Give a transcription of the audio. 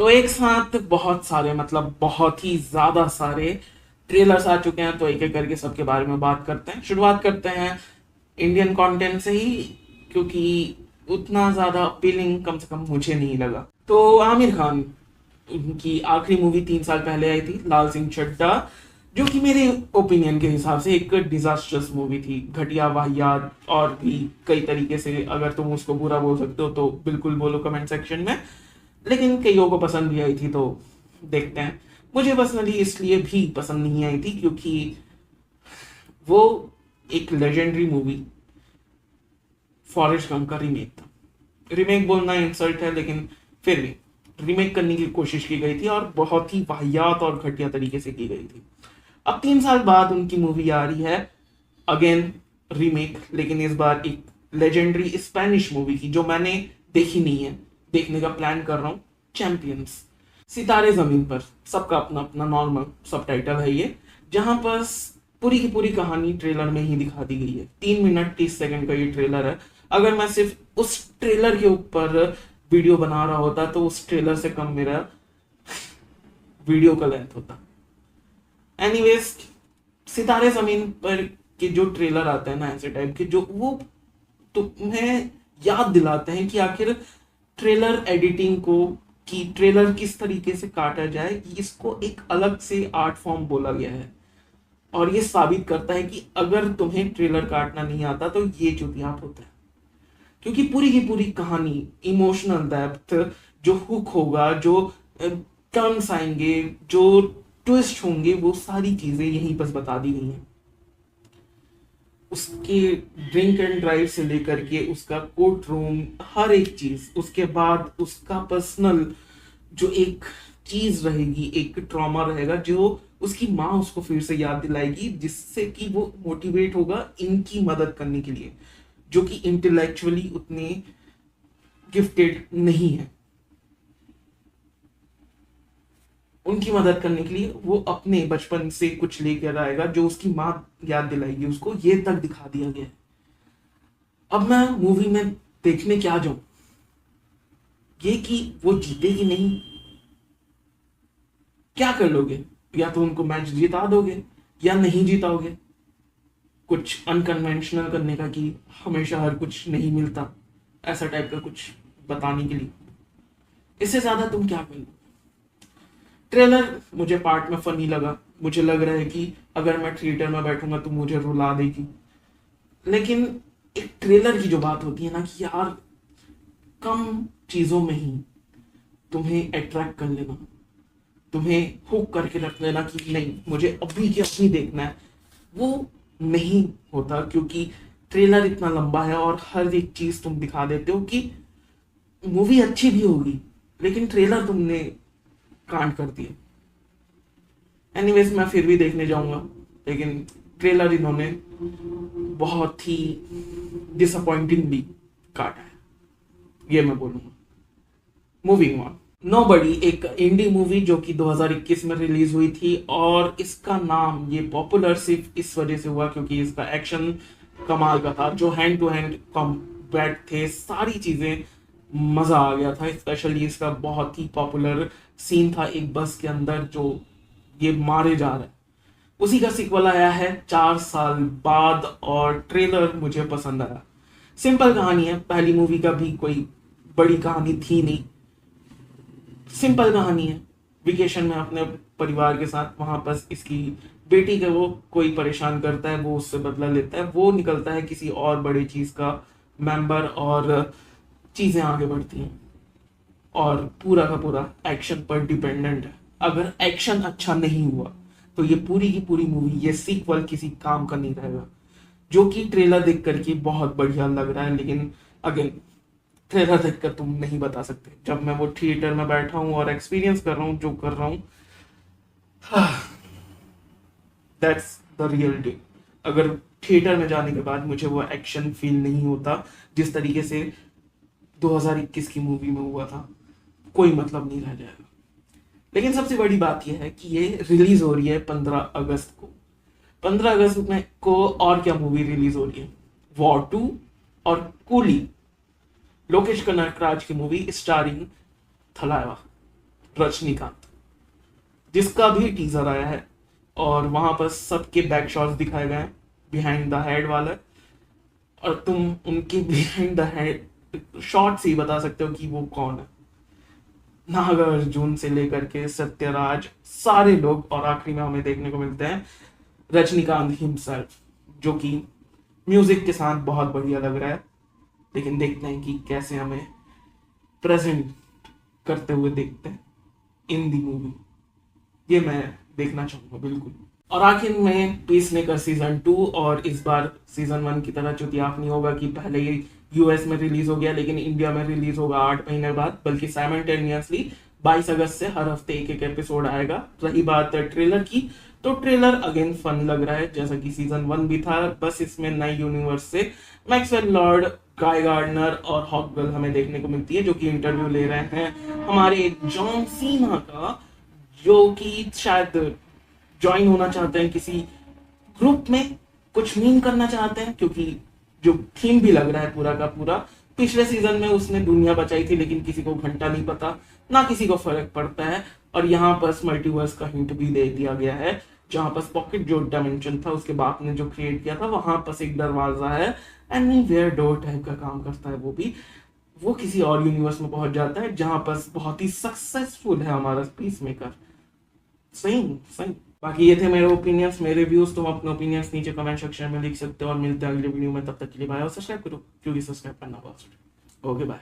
तो एक साथ बहुत सारे, मतलब बहुत ही ज्यादा सारे ट्रेलर्स आ चुके हैं, तो एक एक करके सबके बारे में बात करते हैं। शुरुआत करते हैं इंडियन कंटेंट से ही, क्योंकि उतना ज्यादा अपीलिंग कम से कम मुझे नहीं लगा। तो आमिर खान, उनकी आखिरी मूवी 3 साल पहले आई थी, लाल सिंह चड्ढा, जो कि मेरे ओपिनियन के हिसाब से एक डिजास्टर्स मूवी थी। घटिया, वाहियात और भी कई तरीके से, अगर तुम उसको बुरा बोल सकते हो तो बिल्कुल बोलो कमेंट सेक्शन में। लेकिन कईयों को पसंद भी आई थी, तो देखते हैं। मुझे पर्सनली इसलिए भी पसंद नहीं आई थी क्योंकि वो एक लेजेंडरी मूवी फॉरेस्ट गंप का रीमेक था। रीमेक बोलना इंसल्ट है, लेकिन फिर भी रीमेक करने की कोशिश की गई थी और बहुत ही वाहियात और घटिया तरीके से की गई थी। अब 3 साल बाद उनकी मूवी आ रही है, अगेन रीमेक, लेकिन इस बार एक लेजेंडरी स्पेनिश मूवी की, जो मैंने देखी नहीं है, देखने का प्लान कर रहा हूँ। चैंपियंस, सितारे जमीन पर, सबका अपना अपना नॉर्मल सबटाइटल है ये, जहां पर पूरी की पूरी कहानी ट्रेलर में ही दिखा दी गई है। 3 मिनट 30 सेकंड का ये ट्रेलर है। अगर मैं सिर्फ उस ट्रेलर के ऊपर वीडियो बना रहा होता तो उस ट्रेलर से कम मेरा वीडियो का लेंथ होता। एनीवेज, सितारे जमीन पर के जो ट्रेलर आते हैं ना, ऐसे टाइप के, जो वो तुम्हें याद दिलाते हैं कि आखिर ट्रेलर एडिटिंग को, कि ट्रेलर किस तरीके से काटा जाए, कि इसको एक अलग से आर्ट फॉर्म बोला गया है। और ये साबित करता है कि अगर तुम्हें ट्रेलर काटना नहीं आता तो ये चुतियाप होता है, क्योंकि पूरी की पूरी कहानी, इमोशनल डेप्थ, जो हुक होगा, जो टर्न्स आएंगे, जो ट्विस्ट होंगे, वो सारी चीजें यहीं बस बता दी गई हैं। उसके ड्रिंक एंड ड्राइव से लेकर के उसका कोर्ट रूम, हर एक चीज, उसके बाद उसका पर्सनल जो एक चीज रहेगी, एक ट्रॉमा रहेगा, जो उसकी माँ उसको फिर से याद दिलाएगी, जिससे कि वो मोटिवेट होगा इनकी मदद करने के लिए, जो कि इंटेलेक्चुअली उतने गिफ्टेड नहीं है। उनकी मदद करने के लिए वो अपने बचपन से कुछ लेकर आएगा, जो उसकी माँ याद दिलाएगी उसको। ये तक दिखा दिया गया है। अब मैं मूवी में देखने क्या जाऊं, ये कि वो जीते कि नहीं, क्या कर लोगे? या तो उनको मैच जिता दोगे या नहीं जिताओगे। कुछ अनकन्वेंशनल करने का, कि हमेशा हर कुछ नहीं मिलता, ऐसा टाइप का कुछ बताने के लिए। इससे ज्यादा तुम क्या कर लो? ट्रेलर मुझे पार्ट में फनी लगा। मुझे लग रहा है कि अगर मैं थिएटर में बैठूंगा तो मुझे रुला देगी। लेकिन एक ट्रेलर की जो बात होती है ना, कि यार कम चीजों में ही तुम्हें अट्रैक्ट कर लेना, तुम्हें हुक करके रख लेना कि नहीं मुझे अभी के अभी देखना है, वो नहीं होता। क्योंकि ट्रेलर इतना लंबा है और हर एक चीज तुम दिखा देते हो कि मूवी अच्छी भी होगी, लेकिन ट्रेलर तुमने कांड कर दिया। एनीवेज, मैं फिर भी देखने जाऊंगा, लेकिन ट्रेलर इन्होंने बहुत ही डिसअपॉइंटिंगली काटा है, ये मैं बोलूंगा। मूविंग ऑन, नोबडी, एक इंडी मूवी जो कि 2021 में रिलीज हुई थी, और इसका नाम ये पॉपुलर सिर्फ इस वजह से हुआ क्योंकि इसका एक्शन कमाल का था। जो हैंड टू हैंड कॉम्बैट थे, सारी चीजें, मजा आ गया था। स्पेशली इसका बहुत ही पॉपुलर सीन था एक बस के अंदर, जो ये मारे जा रहे हैं। उसी का सीक्वल आया है 4 साल बाद, और ट्रेलर मुझे पसंद आया। सिंपल कहानी है, पहली मूवी का भी कोई बड़ी कहानी थी नहीं, सिंपल कहानी है। वेकेशन में अपने परिवार के साथ वहां पर इसकी बेटी के वो कोई परेशान करता है, वो उससे बदला लेता है, वो निकलता है किसी और बड़ी चीज का मेंबर, और चीजें आगे बढ़ती हैं। और पूरा का पूरा एक्शन पर डिपेंडेंट है। अगर एक्शन अच्छा नहीं हुआ तो ये पूरी की पूरी मूवी, ये सीक्वल किसी काम का नहीं रहेगा। जो कि ट्रेलर देख करके बहुत बढ़िया लग रहा है, लेकिन अगेन ट्रेलर देखकर तुम नहीं बता सकते। जब मैं वो थिएटर में बैठा हूं और एक्सपीरियंस कर रहा हूं जो कर रहा हूं, दैट्स द रियलिटी। अगर थिएटर में जाने के बाद मुझे वो एक्शन फील नहीं होता जिस तरीके से 2021 की मूवी में हुआ था, कोई मतलब नहीं रह जाएगा। लेकिन सबसे बड़ी बात यह है कि ये रिलीज हो रही है 15 अगस्त को। 15 अगस्त में को और क्या मूवी रिलीज हो रही है? वॉर 2 और कूली, लोकेश कनगराज की मूवी स्टारिंग थलाइवा। रजनीकांत, जिसका भी टीजर आया है और वहां पर सबके बैक शॉट्स दिखाए गए हैं बिहाइंड द हेड वाला, और तुम उनके बिहाइंड द हेड शॉट से ही बता सकते हो कि वो कौन है। नागार्जुन से लेकर के सत्यराज, सारे लोग, और आखिरी में हमें देखने को मिलते हैं रजनीकांत हिमसेल्फ, जो कि म्यूजिक के साथ बहुत बढ़िया लग रहा है। लेकिन देखते हैं कि कैसे हमें प्रेजेंट करते हुए देखते हैं इन दी मूवी, ये मैं देखना चाहूंगा बिल्कुल। और आखिर में पीस मेकर सीजन 2, और इस बार सीजन 1 की तरह चुतियाफ नहीं होगा कि पहले ही यूएस में रिलीज हो गया लेकिन इंडिया में रिलीज होगा 8 महीने बाद, बल्कि साइमल्टेनियसली 22 अगस्त से हर हफ्ते एक एक एपिसोड आएगा। रही बात ट्रेलर की, तो ट्रेलर अगेन फन लग रहा है जैसा कि सीजन 1 भी था, बस इसमें नई यूनिवर्स से मैक्सवेल लॉर्ड, गाय गार्डनर और हॉकगर्ल हमें देखने को मिलती है, जो कि इंटरव्यू ले रहे हैं हमारे जॉन सीना का, जो कि शायद ज्वाइन होना चाहते हैं किसी ग्रुप में, कुछ मीन करना चाहते हैं, क्योंकि जो थीम भी लग रहा है पूरा का पूरा, पिछले सीजन में उसने दुनिया बचाई थी लेकिन किसी को घंटा नहीं पता, ना किसी को फर्क पड़ता है। और यहाँ पर मल्टीवर्स का हिंट भी दे दिया गया है, जहां पर पॉकेट जो डायमेंशन था उसके बाप ने जो क्रिएट किया था, वहां पर एक दरवाजा है एनीवेयर डोर टाइप का काम करता है, वो किसी और यूनिवर्स में पहुंच जाता है जहां पर बहुत ही सक्सेसफुल है हमारा पीस मेकर। सही सही। बाकी ये थे मेरे ओपिनियंस, मेरे व्यूज। तुम अपने ओपिनियंस नीचे कमेंट सेक्शन में लिख सकते हो, और मिलते हैं अगले वीडियो में। तब तक के लिए बाय, और सब्सक्राइब करो क्योंकि सब्सक्राइब करना बहुत जरूरी है। Okay bye.